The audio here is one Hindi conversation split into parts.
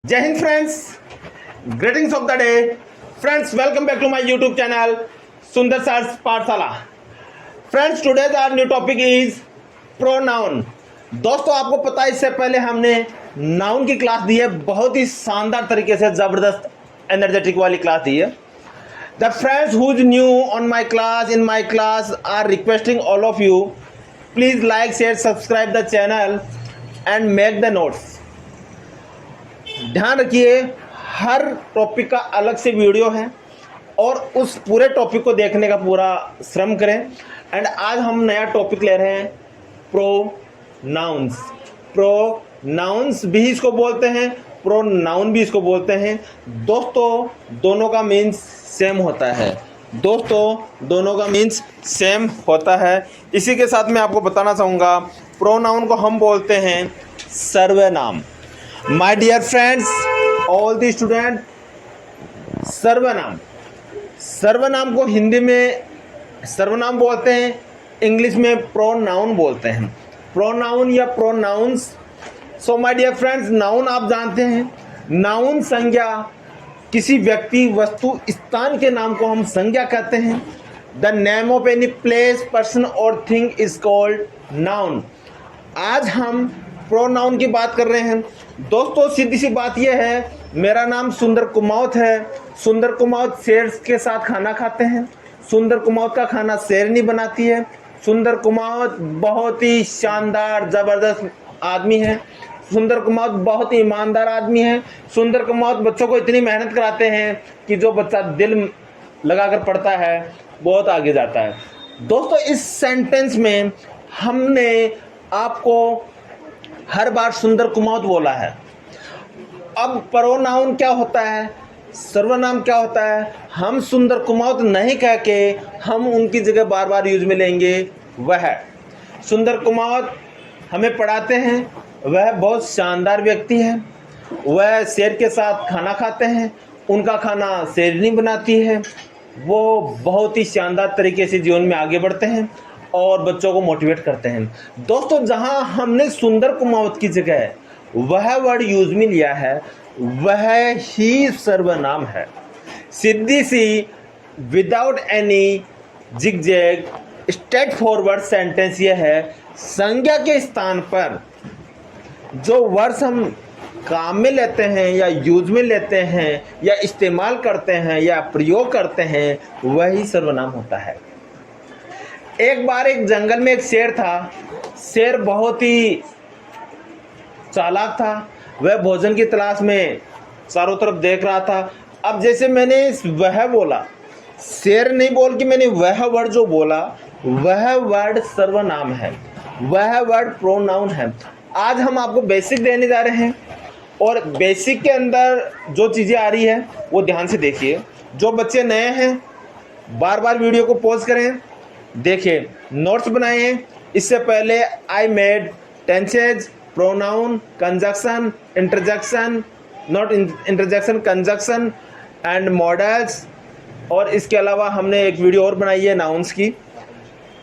जय हिंद friends, greetings of the day friends, welcome back to my YouTube channel Sundar sir's Pathshala. Friends, today's our new topic is pronoun. दोस्तों, आपको पता है इससे पहले हमने नाउन की क्लास दी है, बहुत ही शानदार तरीके से, जबरदस्त एनर्जेटिक वाली क्लास दी है। The friends who is new on my class, in my class, are requesting all of you, please like, share, subscribe the channel and make the notes. ध्यान रखिए, हर टॉपिक का अलग से वीडियो है और उस पूरे टॉपिक को देखने का पूरा श्रम करें। एंड आज हम नया टॉपिक ले रहे हैं, प्रोनाउंस। प्रोनाउंस भी इसको बोलते हैं, प्रोनाउन भी इसको बोलते हैं। दोस्तों, दोनों का मीन्स सेम होता है। दोस्तों, दोनों का मीन्स सेम होता है। इसी के साथ मैं आपको बताना चाहूँगा, प्रोनाउन को हम बोलते हैं सर्वनाम। My dear friends, all the student, सर्वनाम, सर्वनाम को हिंदी में सर्वनाम बोलते हैं, इंग्लिश में प्रोनाउन बोलते हैं। प्रोनाउन या pronouns. So my dear friends, noun आप जानते हैं, नाउन संज्ञा, किसी व्यक्ति, वस्तु, स्थान के नाम को हम संज्ञा कहते हैं। The name of any place, person और थिंग इज कॉल्ड नाउन। आज हम प्रोनाउन की बात कर रहे हैं। दोस्तों, सीधी सी बात यह है, मेरा नाम सुंदर कुमावत है। सुंदर कुमावत शेर के साथ खाना खाते हैं। सुंदर कुमावत का खाना शेरनी बनाती है। सुंदर कुमावत बहुत ही शानदार जबरदस्त आदमी है। सुंदर कुमावत बहुत ही ईमानदार आदमी है। सुंदर कुमावत बच्चों को इतनी मेहनत कराते हैं कि जो बच्चा दिल लगाकर पढ़ता है बहुत आगे जाता है। दोस्तों, इस सेंटेंस में हमने आपको हर बार सुंदर कुमावत बोला है। अब प्रोनाउन क्या होता है, सर्वनाम क्या होता है, हम सुंदर कुमावत नहीं कह के हम उनकी जगह बार बार यूज में लेंगे। वह सुंदर कुमावत हमें पढ़ाते हैं, वह बहुत शानदार व्यक्ति है, वह शेर के साथ खाना खाते हैं, उनका खाना शेरनी बनाती है, वो बहुत ही शानदार तरीके से जीवन में आगे बढ़ते हैं और बच्चों को मोटिवेट करते हैं। दोस्तों, जहां हमने सुंदर कुमावत की जगह वह वर्ड यूज में लिया है, वह ही सर्वनाम है। सीधी सी, without any zigzag, straightforward sentence यह है, संज्ञा के स्थान पर जो वर्ड्स हम काम में लेते हैं या यूज में लेते हैं या इस्तेमाल करते हैं या प्रयोग करते हैं, वही सर्वनाम होता है। एक बार एक जंगल में एक शेर था। शेर बहुत ही चालाक था। वह भोजन की तलाश में चारों तरफ देख रहा था। अब जैसे मैंने वह बोला, शेर नहीं बोल के मैंने वह वर्ड जो बोला, वह वर्ड सर्वनाम है, वह वर्ड प्रोनाउन है। आज हम आपको बेसिक देने जा रहे हैं और बेसिक के अंदर जो चीज़ें आ रही है वो ध्यान से देखिए। जो बच्चे नए हैं, बार बार वीडियो को पॉज करें, देखिए, नोट्स बनाए हैं। इससे पहले I made tenses, pronoun, conjunction, interjection, not interjection, conjunction and models. और इसके अलावा हमने एक वीडियो और बनाई है नाउन्स की,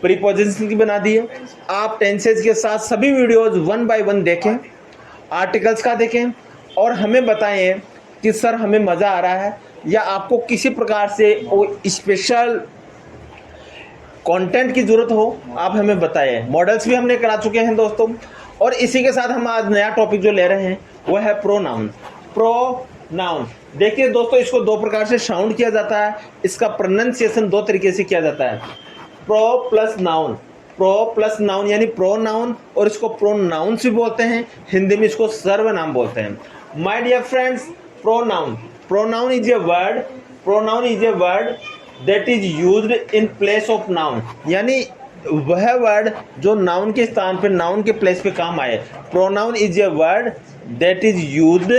प्रीपोजिशन की बना दी है। आप टेंसेज के साथ सभी वीडियोज 1 बाय 1 देखें, आर्टिकल्स का देखें और हमें बताएं कि सर हमें मज़ा आ रहा है या आपको किसी प्रकार से वो स्पेशल कंटेंट की ज़रूरत हो, आप हमें बताएं। मॉडल्स भी हमने करा चुके हैं दोस्तों। और इसी के साथ हम आज नया टॉपिक जो ले रहे हैं वो है प्रोनाउन। प्रोनाउन देखिए दोस्तों, इसको दो प्रकार से साउंड किया जाता है, इसका प्रोनाउंसिएशन दो तरीके से किया जाता है, pro plus noun. Pro plus noun यानी प्रोनाउन, और इसको प्रोनाउंस भी बोलते हैं, हिंदी में इसको सर्वनाम बोलते हैं। My dear friends, pronoun, pronoun is a word, pronoun is a word that is used in place of noun, यानी वह वर्ड जो नाउन के स्थान पर, नाउन के प्लेस पे काम आए। Pronoun is a word that is used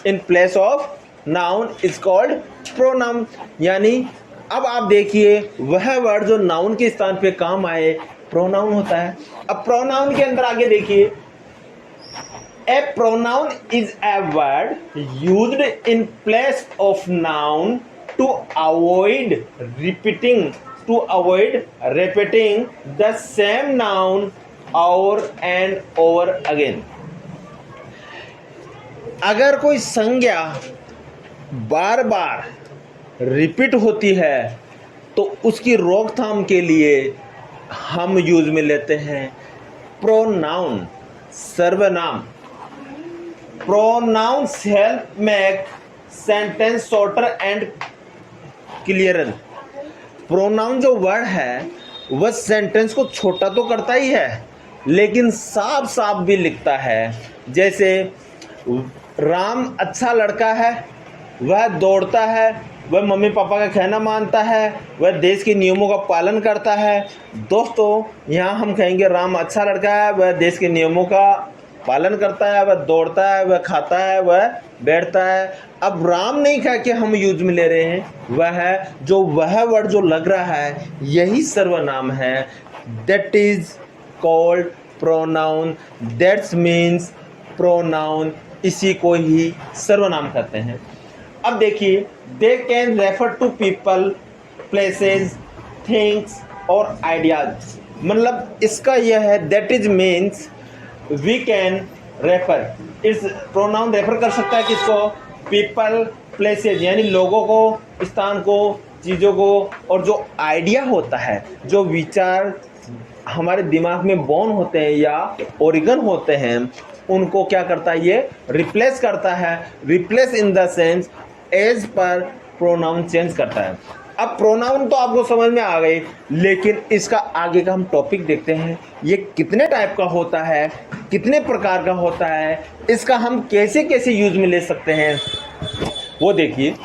in place of noun is called pronoun. यानी अब आप देखिए, वह वर्ड जो नाउन के स्थान पे काम आए प्रोनाउन होता है। अब प्रोनाउन के अंदर आगे देखिए, a pronoun is a word used in place of noun to avoid repeating the same noun over and over again। अगर कोई संज्ञा बार बार रिपीट होती है तो उसकी रोकथाम के लिए हम यूज में लेते हैं प्रोनाउन, सर्वनाम। Pronouns help make sentence shorter and clearer. Pronoun जो वर्ड है वह सेंटेंस को छोटा तो करता ही है लेकिन साफ साफ भी लिखता है। जैसे राम अच्छा लड़का है, वह दौड़ता है, वह मम्मी पापा का कहना मानता है, वह देश के नियमों का पालन करता है। दोस्तों यहाँ हम कहेंगे राम अच्छा लड़का है, वह देश के नियमों का पालन करता है, वह दौड़ता है, वह खाता है, वह बैठता है। अब राम नहीं कह के हम यूज में ले रहे हैं, वह वर्ड जो लग रहा है यही सर्वनाम है। That is called pronoun, that's means pronoun, इसी को ही सर्वनाम कहते हैं। अब देखिए, they can refer to people, places, things और आइडियाज। मतलब इसका यह है that is means we can refer, इस प्रोनाउन रेफर कर सकता है किसको? पीपल, प्लेसेस यानी लोगों को, स्थान को, चीज़ों को, और जो आइडिया होता है, जो विचार हमारे दिमाग में बॉर्न होते हैं या ओरिगन होते हैं, उनको क्या करता है? ये रिप्लेस करता है। Replace in the sense as per pronoun change करता है। अब प्रोनाउन तो आपको समझ में आ गई, लेकिन इसका आगे का हम टॉपिक देखते हैं। ये कितने टाइप का होता है, कितने प्रकार का होता है, इसका हम कैसे कैसे यूज में ले सकते हैं वो देखिए।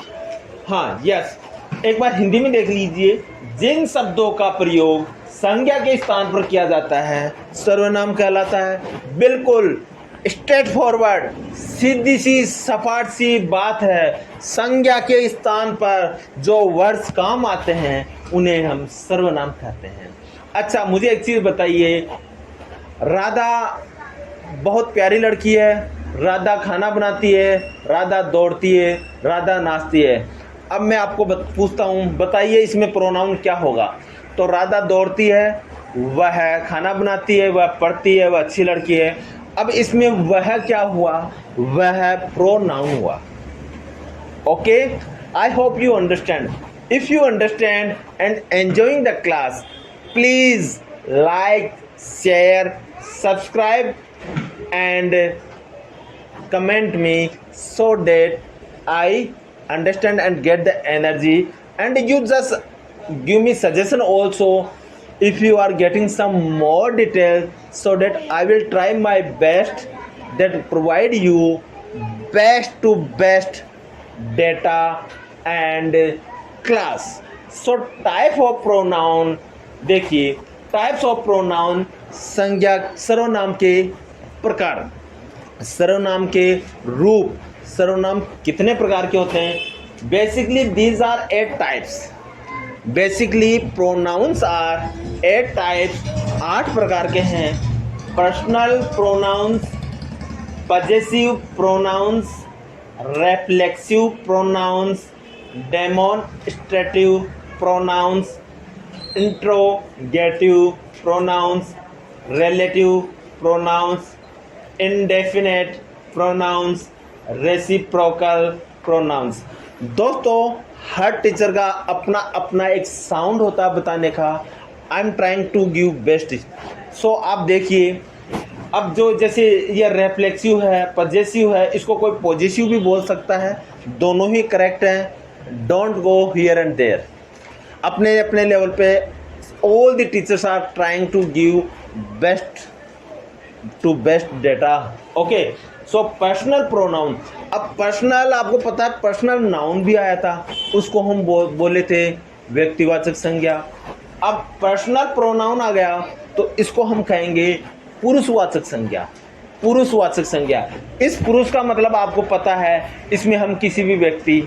हाँ, यस, एक बार हिंदी में देख लीजिए। जिन शब्दों का प्रयोग संज्ञा के स्थान पर किया जाता है सर्वनाम कहलाता है। बिल्कुल स्ट्रेट फॉरवर्ड, सीधी सी सपाट सी बात है। संज्ञा के स्थान पर जो वर्ड्स काम आते हैं उन्हें हम सर्वनाम कहते हैं। अच्छा, मुझे एक चीज़ बताइए, राधा बहुत प्यारी लड़की है, राधा खाना बनाती है, राधा दौड़ती है, राधा नाचती है। अब मैं आपको पूछता हूँ, बताइए इसमें प्रोनाउन क्या होगा? तो राधा दौड़ती है, वह खाना बनाती है, वह पढ़ती है, वह अच्छी लड़की है। अब इसमें वह क्या हुआ? वह प्रोनाउन हुआ। Okay, I hope you understand. If you understand and enjoying the class, please like, share, subscribe and comment me so that I understand and get the energy, and you just give me suggestion also if you are getting some more details, so that I will try my best that provide you best to best data and class. So type of pronoun देखिए, टाइप्स ऑफ प्रोनाउन, संज्ञा सर्वनाम के प्रकार, सर्वनाम के रूप। सर्वनाम कितने प्रकार के होते हैं? Basically these are 8 types. Basically pronouns are 8 types, 8 प्रकार के हैं। Personal pronouns, possessive pronouns, reflexive pronouns, demonstrative pronouns, interrogative pronouns, relative pronouns, indefinite pronouns, reciprocal pronouns. दोस्तों, हर टीचर का अपना अपना एक साउंड होता है बताने का। I am trying to give best. So आप देखिए, अब जो जैसे ये रेफ्लेक्सिव है, पजेसिव है, इसको कोई पॉजिटिव भी बोल सकता है, दोनों ही करेक्ट हैं। Don't go here and there. अपने अपने लेवल पे all the teachers are trying to give best to best data. Okay, so personal pronoun. अब पर्सनल, आपको पता है पर्सनल नाउन भी आया था, उसको हम बोले थे व्यक्तिवाचक संज्ञा। अब पर्सनल प्रोनाउन आ गया तो इसको हम कहेंगे पुरुषवाचक संज्ञा। पुरुषवाचक संज्ञा, इस पुरुष का मतलब आपको पता है, इसमें हम किसी भी व्यक्ति,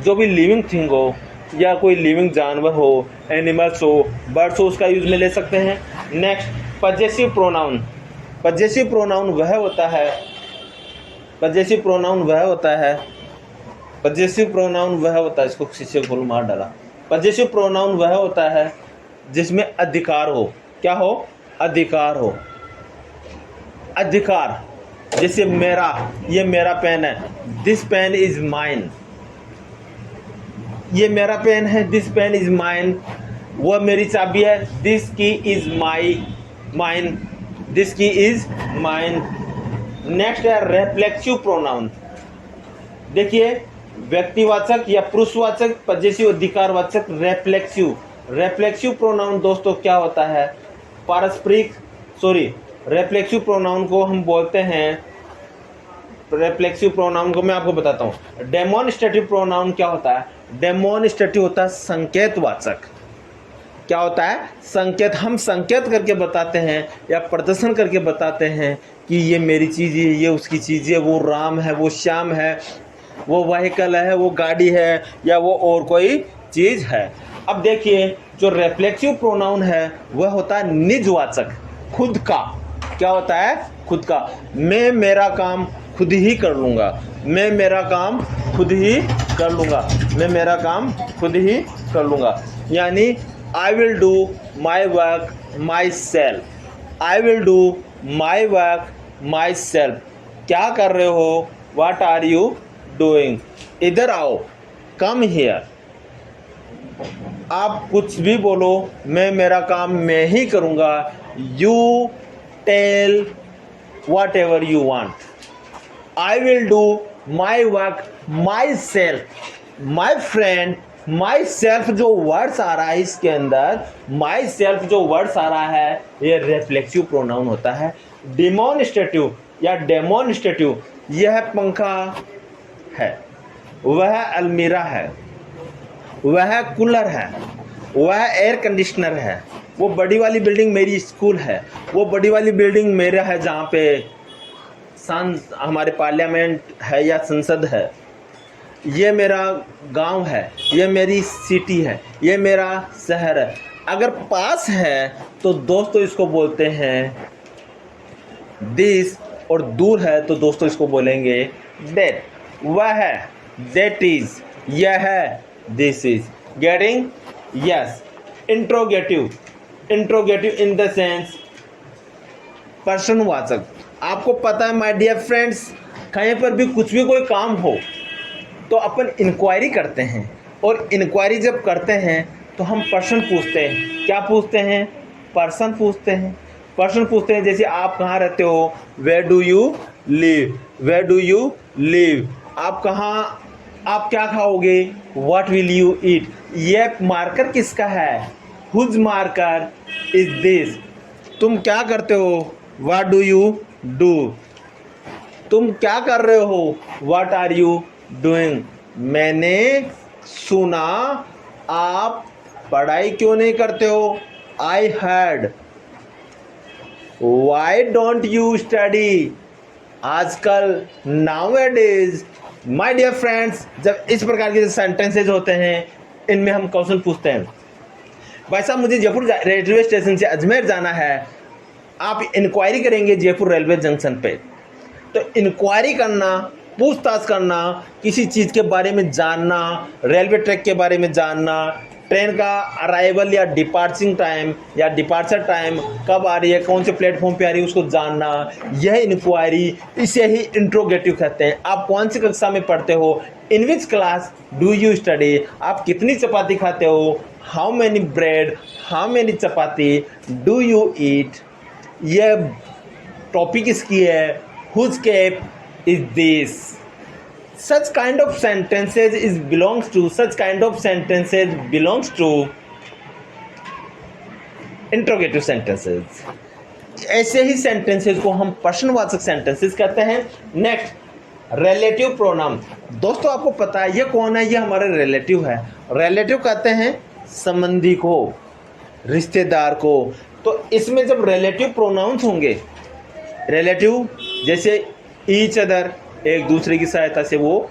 जो भी लिविंग थिंग हो या कोई लिविंग जानवर हो, एनिमल्स हो, बर्ड्स हो, उसका यूज में ले सकते हैं। Next, possessive pronoun. Possessive pronoun वह होता है, पजेसिव प्रोनाउन वह होता है, पजेसिव प्रोनाउन वह होता है, इसको शीशे खोल मार डाला। पजेसिव प्रोनाउन वह होता है जिसमें अधिकार हो। क्या हो? अधिकार हो। अधिकार, जैसे मेरा, ये मेरा पेन है, दिस पेन इज माइन। ये मेरा पेन है, दिस पेन इज माइन। वह मेरी चाबी है, दिस की इज माइन। दिस की इज माइन। नेक्स्ट है रेफ्लेक्सिव प्रोनाउन। देखिए, व्यक्तिवाचक या पुरुषवाचक, पजेसिव, अधिकारवाचक, रेफ्लेक्सिव प्रोनाउन दोस्तों क्या होता है? पारस्परिक, रेफ्लेक्सिव प्रोनाउन को हम बोलते हैं, रेफ्लेक्सिव प्रोनाउन को मैं आपको बताता हूँ। डेमोन्स्ट्रेटिव प्रोनाउन क्या होता है? डेमोन्स्ट्रेटिव होता है संकेतवाचक। क्या होता है? संकेत। हम संकेत करके बताते हैं या प्रदर्शन करके बताते हैं कि ये मेरी चीज़ है, ये उसकी चीज़ है, वो राम है, वो श्याम है, वो व्हीकल है, वो गाड़ी है, या वो और कोई चीज़ है। अब देखिए, जो रेफ्लेक्सिव प्रोनाउन है वह होता है निजवाचक, खुद का। क्या होता है? खुद का। मैं मेरा काम खुद ही कर लूँगा। मैं मेरा काम खुद ही कर लूँगा। मैं मेरा काम खुद ही कर लूँगा। यानी I will do my work myself. I will do my work myself. क्या कर रहे हो? What are you doing? इधर आओ, come here. आप कुछ भी बोलो, मैं मेरा काम मैं ही करूँगा। You tell whatever you want. I will do my work myself. My friend, my self जो वर्ड्स आ रहा है इसके अंदर, माई सेल्फ जो वर्ड्स आ रहा है, ये रेफ्लेक्सिव प्रोनाउन होता है। डिमोन्स्ट्रेटिव या डेमोन्स्ट्रेटिव, यह पंखा है, वह अलमीरा है, वह कूलर है, वह एयर कंडीशनर है, वो बड़ी वाली बिल्डिंग मेरी स्कूल है, वो बड़ी वाली बिल्डिंग मेरा है जहाँ पे हमारे पार्लियामेंट है या संसद है। ये मेरा गांव है, ये मेरी सिटी है, ये मेरा शहर है। अगर पास है तो दोस्तों इसको बोलते हैं दिस, और दूर है तो दोस्तों इसको बोलेंगे दैट। वह है, दैट इज, यह है, this is. Getting? Yes. Interrogative in the sense प्रश्नवाचक। आपको पता है माय डियर फ्रेंड्स, कहीं पर भी कुछ भी कोई काम हो तो अपन इंक्वायरी करते हैं, और इंक्वायरी जब करते हैं तो हम पर्सन पूछते हैं। क्या पूछते हैं? पर्सन पूछते हैं। पर्सन पूछते हैं, जैसे आप कहाँ रहते हो? Where do you live? Where do you live? आप कहाँ, आप क्या खाओगे? What will you eat? ये मार्कर किसका है? Whose marker is this? तुम क्या करते हो? What do you do? तुम क्या कर रहे हो? What are you doing? मैंने सुना आप पढ़ाई क्यों नहीं करते हो? I heard. Why don't you study? आजकल, नाउअडेज। माय डियर फ्रेंड्स, जब इस प्रकार के सेंटेंसेज होते हैं, इनमें हम क्वेश्चन पूछते हैं। भाई साहब, मुझे जयपुर रेलवे स्टेशन से अजमेर जाना है। आप इंक्वायरी करेंगे जयपुर रेलवे जंक्शन पे। तो इंक्वायरी करना, पूछताछ करना, किसी चीज़ के बारे में जानना, रेलवे ट्रैक के बारे में जानना, ट्रेन का अराइवल या डिपार्चिंग टाइम या डिपार्चर टाइम कब आ रही है, कौन से प्लेटफॉर्म पे आ रही है, उसको जानना, यह इंक्वायरी, इसे ही इंट्रोगेटिव कहते हैं। आप कौन सी कक्षा में पढ़ते हो? In which class do you study? आप कितनी चपाती खाते हो? How many bread, how many chapati do you eat? यह टॉपिक इसकी है। Whose cap is this? Such kind of sentences belongs to interrogative sentences. ऐसे ही सेंटेंसेस को हम प्रश्नवाचक सेंटेंसेस कहते हैं। Next, relative pronoun. दोस्तों आपको पता है ये कौन है? ये हमारे रिलेटिव है। रिलेटिव कहते हैं संबंधी को, रिश्तेदार को। तो इसमें जब रिलेटिव प्रोनाउंस होंगे, रिलेटिव जैसे ईच अदर, एक दूसरे की सहायता से वो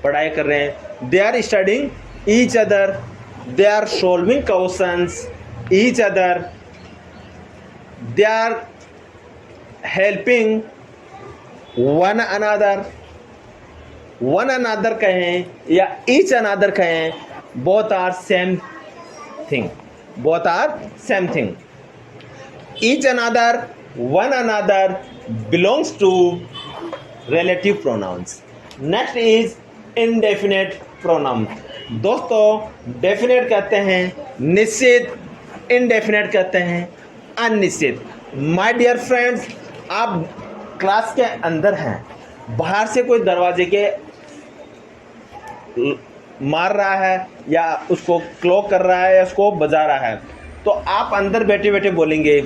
पढ़ाई कर रहे हैं। They are studying each other, they are solving questions each other, they are helping one another. One another कहें या ईच अनदर कहें, both are same thing. Both are same thing. Each other, one another belongs to relative pronouns. Next is indefinite pronoun. दोस्तों डेफिनेट कहते हैं निश्चित, इनडेफिनेट कहते हैं अनिश्चित। माय डियर फ्रेंड्स, आप क्लास के अंदर हैं, बाहर से कोई दरवाजे के मार रहा है या उसको क्लॉक कर रहा है या उसको बजा रहा है, तो आप अंदर बैठे बैठे बोलेंगे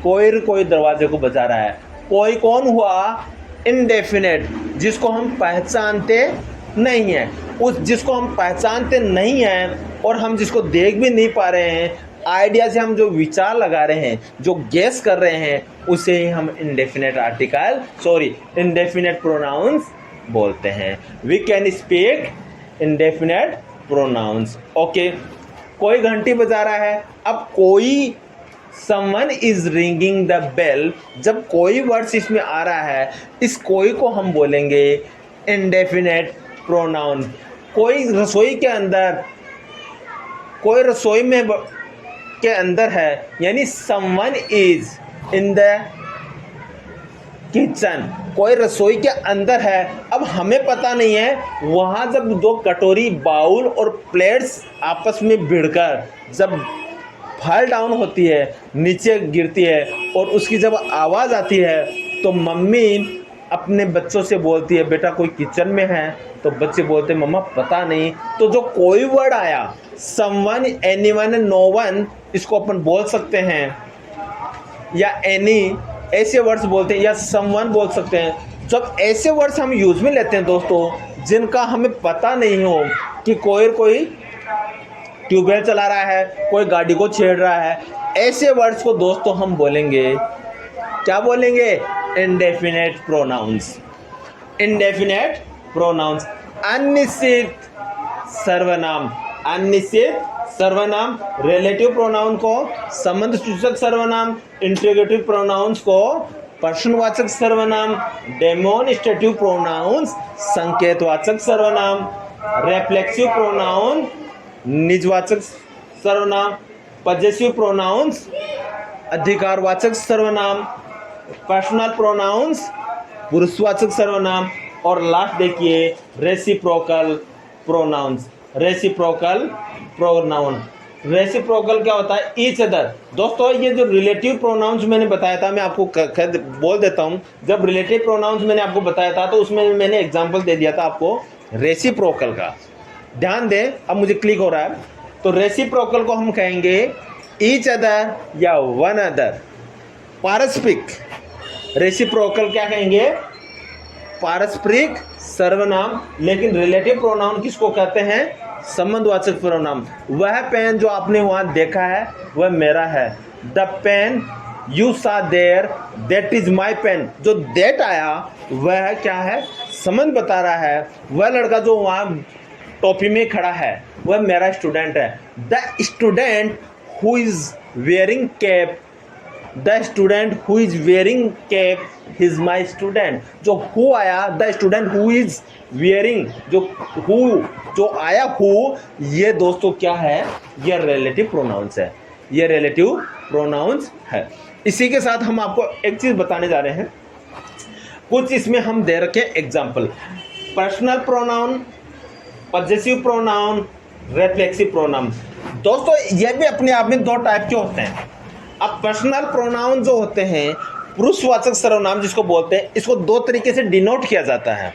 कोई दरवाजे को बजा रहा है। कोई कौन हुआ? इनडेफिनेट, जिसको हम पहचानते नहीं हैं। उस जिसको हम पहचानते नहीं हैं और हम जिसको देख भी नहीं पा रहे हैं, आइडिया से हम जो विचार लगा रहे हैं, जो गेस कर रहे हैं, उसे ही हम इंडेफिनेट प्रोनाउंस बोलते हैं। We can speak indefinite pronouns. Okay, कोई घंटी बजा रहा है। अब कोई someone is ringing the bell, जब कोई वर्ड्स इसमें आ रहा है, इस कोई को हम बोलेंगे इंडेफिनेट प्रोनाउन। कोई रसोई में के अंदर है, यानी someone is in the kitchen, कोई रसोई के अंदर है। अब हमें पता नहीं है, वहाँ जब दो कटोरी, बाउल और प्लेट्स आपस में भिड़कर जब फॉल डाउन होती है, नीचे गिरती है और उसकी जब आवाज़ आती है, तो मम्मी अपने बच्चों से बोलती है बेटा कोई किचन में है, तो बच्चे बोलते हैं मम्मा पता नहीं। तो जो कोई वर्ड आया, समवन, एनीवन, नो वन, इसको अपन बोल सकते हैं, या एनी ऐसे वर्ड्स बोलते हैं, या समवन बोल सकते हैं। जब ऐसे वर्ड्स हम यूज में लेते हैं दोस्तों, जिनका हमें पता नहीं हो कि कोई ट्यूबवेल चला रहा है, कोई गाड़ी को छेड़ रहा है, ऐसे वर्ड्स को दोस्तों हम बोलेंगे, क्या बोलेंगे? Indefinite pronouns. Indefinite pronouns. अनिश्चित सर्वनाम। अनिश्चित सर्वनाम। रिलेटिव प्रोनाउन को संबंध सूचक सर्वनाम, इंट्रोगेटिव प्रोनाउंस को प्रश्नवाचक सर्वनाम, डेमोन्स्ट्रेटिव प्रोनाउंस संकेतवाचक सर्वनाम, रेफ्लेक्सिव प्रोनाउन निजवाचक सर्वनाम, पजेसिव प्रोनाउंस अधिकारवाचक सर्वनाम, पर्सनल प्रोनाउंस पुरुषवाचक सर्वनाम, और लास्ट देखिए reciprocal pronouns. Reciprocal pronoun. Reciprocal क्या होता है? Each other. दोस्तों ये जो रिलेटिव प्रोनाउंस मैंने बताया था, मैं आपको बोल देता हूँ, जब रिलेटिव प्रोनाउंस मैंने आपको बताया था तो उसमें मैंने एग्जांपल दे दिया था आपको रेसिप्रोकल का। ध्यान दें, अब मुझे क्लिक हो रहा है। तो रेसिप्रोकल को हम कहेंगे ईच अदर या वन अदर। पारस्परिक। रेसिप्रोकल क्या कहेंगे? पारस्परिक सर्वनाम। लेकिन रिलेटिव प्रोनाउन किसको कहते हैं? संबंधवाचक प्रोनाउन। वह पेन जो आपने वहां देखा है वह मेरा है। The pen you saw there, that is my pen. जो दैट आया वह क्या है? संबंध बता रहा है। वह लड़का जो वहां टोपी में खड़ा है वह मेरा स्टूडेंट है। The student who is wearing cap, the student who is wearing cap is my student. जो हु आया, the student who is wearing, जो आया हु, ये दोस्तों क्या है? ये रिलेटिव प्रोनाउंस है। ये रिलेटिव प्रोनाउंस है। इसी के साथ हम आपको एक चीज बताने जा रहे हैं, कुछ इसमें हम दे रखे example. Personal pronoun, possessive pronoun, reflexive pronoun. दोस्तों ये भी अपने आप में दो टाइप के होते हैं। अब पर्सनल प्रोनाउन जो होते हैं, पुरुषवाचक सर्वनाम जिसको बोलते हैं, इसको दो तरीके से डिनोट किया जाता है।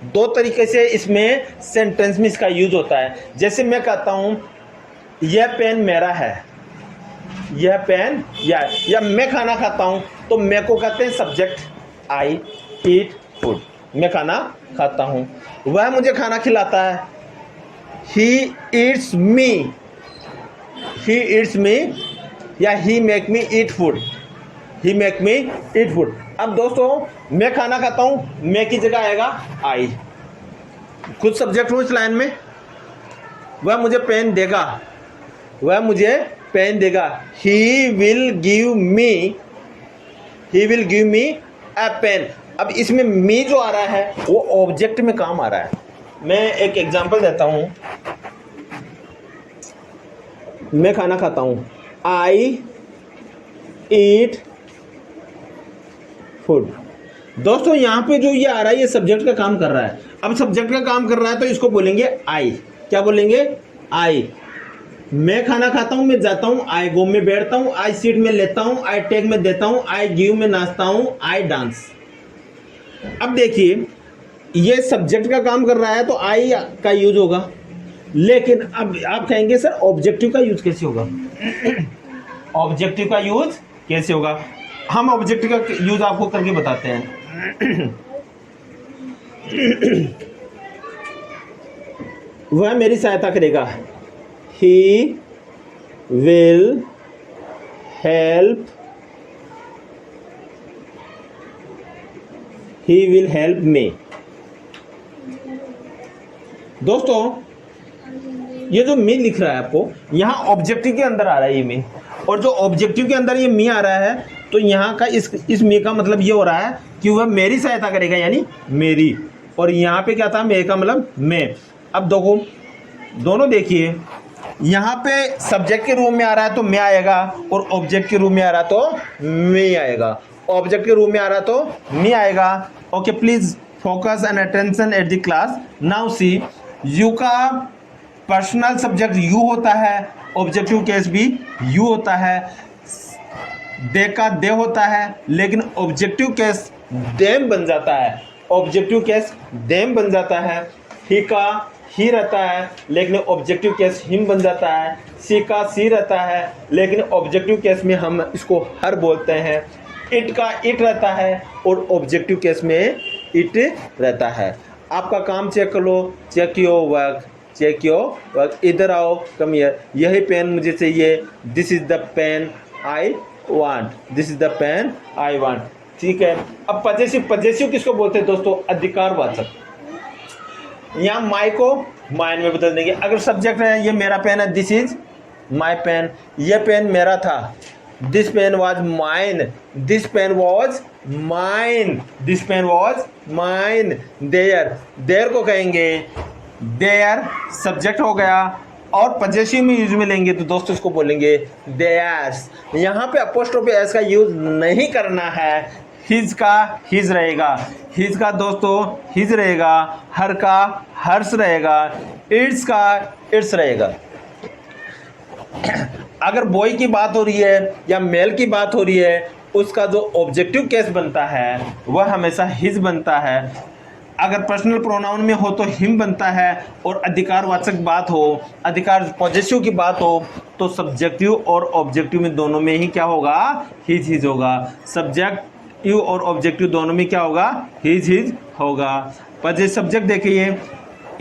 दो तरीके से इसमें सेंटेंस में इसका यूज होता है। जैसे मैं कहता हूं यह पेन मेरा है, यह पेन या मैं खाना खाता हूं, तो मैं को कहते हैं सब्जेक्ट, आई ईट फूड। मैं खाना खाता हूं, वह मुझे खाना खिलाता है, ही ईट्स मी, या ही मेक मी ईट फूड, ही मेक मी ईट फूड। अब दोस्तों मैं खाना खाता हूं, मैं की जगह आएगा आई। खुद सब्जेक्ट हूं इस लाइन में। वह मुझे पेन देगा, he will give me a pen. अब इसमें मी जो आ रहा है वो ऑब्जेक्ट में काम आ रहा है। मैं एक एग्जांपल देता हूं। मैं खाना खाता हूं, आई ईट फूड। दोस्तों यहाँ पे जो ये आ रहा है ये सब्जेक्ट का काम कर रहा है। अब सब्जेक्ट का काम कर रहा है तो इसको बोलेंगे आई। क्या बोलेंगे? आई। मैं खाना खाता हूँ, मैं जाता हूँ, आई गो में बैठता हूँ, आई सीट में लेता हूँ, आई टेक में देता हूँ, आई गिव में नाचता हूँ, आई डांस। अब देखिए ये सब्जेक्ट का काम कर रहा है तो आई का यूज होगा, लेकिन अब आप कहेंगे सर ऑब्जेक्टिव का यूज कैसे होगा? ऑब्जेक्टिव का यूज कैसे होगा? हम ऑब्जेक्टिव का यूज आपको करके बताते हैं। वह मेरी सहायता करेगा। He will help, he will help me. दोस्तों ये जो मी लिख रहा है आपको, यहाँ ऑब्जेक्टिव के अंदर आ रहा है ये मी, और जो ऑब्जेक्टिव के अंदर ये मी आ रहा है तो यहाँ का इस मी का मतलब ये हो रहा है कि वह मेरी सहायता करेगा, यानी मेरी। और यहाँ पे क्या था? मेरे का मतलब मैं। अब देखो दोनों देखिए, यहाँ पे सब्जेक्ट के रूप में आ रहा है तो मैं आएगा, और ऑब्जेक्ट के रूप में आ रहा तो मैं आएगा। ऑब्जेक्ट के रूप में आ रहा तो मैं आएगा। Okay, please focus and attention at the class. Now see, you का पर्सनल सब्जेक्ट यू होता है, ऑब्जेक्टिव केस भी यू होता है, दे का दे होता है, लेकिन ऑब्जेक्टिव केस देम बन जाता है। ऑब्जेक्टिव केस देम बन जाता है। ही का ही रहता है, लेकिन ऑब्जेक्टिव केस हिम बन जाता है। सी का सी रहता है, लेकिन ऑब्जेक्टिव केस में हम इसको हर बोलते हैं। इट का इट रहता है, और ऑब्जेक्टिव केस में इट रहता है। आपका काम चेक कर लो, check your work, check your work. इधर आओ, कम हियर। यही पेन मुझे चाहिए, this is the pen I want, this is the pen I want. ठीक है। अब पजेसिव, पजेसिव किसको बोलते हैं दोस्तों? अधिकारवाचक। यहाँ माई को माइन में बदल देंगे। अगर सब्जेक्ट है ये मेरा पेन है, दिस इज माई पेन, ये पेन मेरा था, this pen was mine, this pen was mine, this pen was mine. There, there को कहेंगे देयर, सब्जेक्ट हो गया। और पजेसिव में यूज में लेंगे तो दोस्तों इसको बोलेंगे देयर्स। यहाँ पे अपोस्ट्रोफी एस का यूज नहीं करना है। हिज का हिज रहेगा, हिज का दोस्तों हिज रहेगा, हर का हर्ष रहेगा, इट्स का इट्स रहेगा। अगर बॉय की बात हो रही है या मेल की बात हो रही है, उसका जो ऑब्जेक्टिव केस बनता है वह हमेशा हिज बनता है। अगर पर्सनल प्रोनाउन में हो तो हिम बनता है, और अधिकारवाचक बात हो, अधिकार पॉजिटिव की बात हो, तो सब्जेक्टिव और ऑब्जेक्टिव में दोनों में ही क्या होगा? हिज हिज होगा। सब्जेक्टिव और ऑब्जेक्टिव दोनों में क्या होगा? हिज हिज होगा। पर सब्जेक्ट देखिए,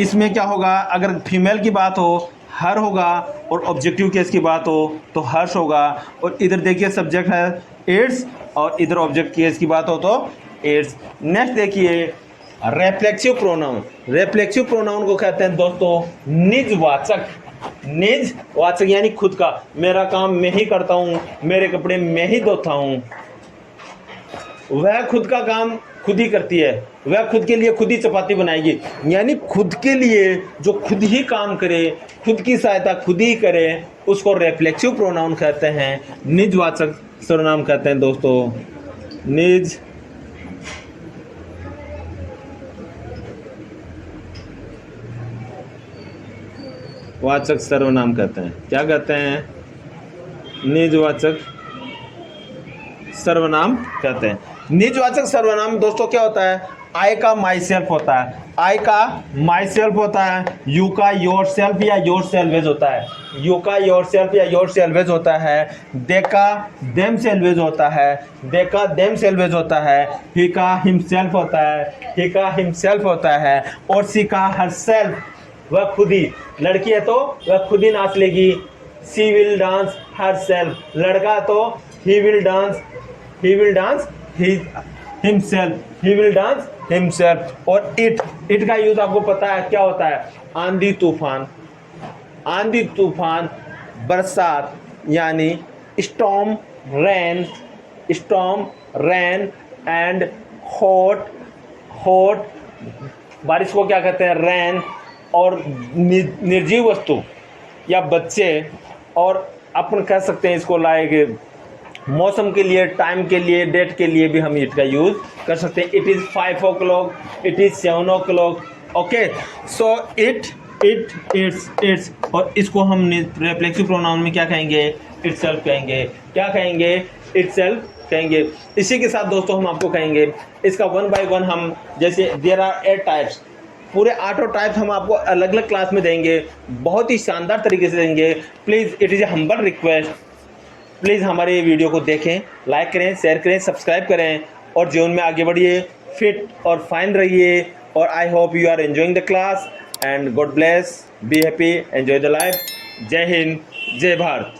इसमें क्या होगा? अगर फीमेल की बात हो हर होगा, और ऑब्जेक्टिव केस की बात हो तो हर्ष होगा। और इधर देखिए सब्जेक्ट है इट्स, और इधर ऑब्जेक्ट केस की बात हो तो इट्स। नेक्स्ट देखिए रेफ्लेक्सिव प्रोनाउन। रेफ्लेक्सिव प्रोनाउन को कहते हैं दोस्तों निजवाचक। निजवाचक यानी खुद का। मेरा काम मैं ही करता हूँ, मेरे कपड़े मैं ही धोता हूँ। वह खुद का काम खुद ही करती है, वह खुद के लिए खुद ही चपाती बनाएगी। यानी खुद के लिए जो खुद ही काम करे, खुद की सहायता खुद ही करे, उसको रेफ्लेक्सिव प्रोनाउन कहते हैं, निजवाचक सर्वनाम कहते हैं दोस्तों। निज वाचक सर्वनाम कहते हैं। क्या कहते हैं? निजवाचक सर्वनाम कहते हैं। निजवाचक सर्वनाम दोस्तों क्या होता है? आई का माई सेल्फ होता है, आई का माई सेल्फ होता है, यू का योर सेल्फ या योर सेल्वेज होता है, यू का योर सेल्फ या योर सेल्वेज होता है, दे का देम सेल्वेज होता है, दे का देम सेल्वेज होता है, ही का हिमसेल्फ होता है, ही का हिमसेल्फ होता है, और सी का हर सेल्फ, वह खुद ही। लड़की है तो वह खुद ही नाच लेगी, सी विल डांस हर सेल्फ। लड़का तो he will dance himself, he will dance himself. और इट का यूज आपको पता है क्या होता है? आंधी तूफान, आंधी तूफान, बरसात यानी स्टॉर्म रेन एंड हॉट। बारिश को क्या कहते हैं? रेन। और निर्जीव वस्तु या बच्चे, और अपन कह सकते हैं इसको लाइक मौसम के लिए, टाइम के लिए, डेट के लिए भी हम इट का यूज़ कर सकते हैं. It is 5 o'clock, it is 7 o'clock. Okay, so it, it's, और इसको हम रिफ्लेक्सिव प्रोनाउन में क्या कहेंगे? इटसेल्फ कहेंगे. क्या कहेंगे? इटसेल्फ कहेंगे. इसी के साथ दोस्तों हम आपको कहेंगे इसका वन बाय वन हम, जैसे देयर आर 8 टाइप्स, पूरे 8 टाइप्स हम आपको अलग अलग क्लास में देंगे, बहुत ही शानदार तरीके से देंगे. Please, it is a humble request, please हमारे ये वीडियो को देखें, लाइक करें, शेयर करें, सब्सक्राइब करें और जीवन में आगे बढ़िए, फिट और फाइन रहिए. और I hope you are enjoying the class and God bless, be happy, enjoy the life. जय हिंद, जय भारत.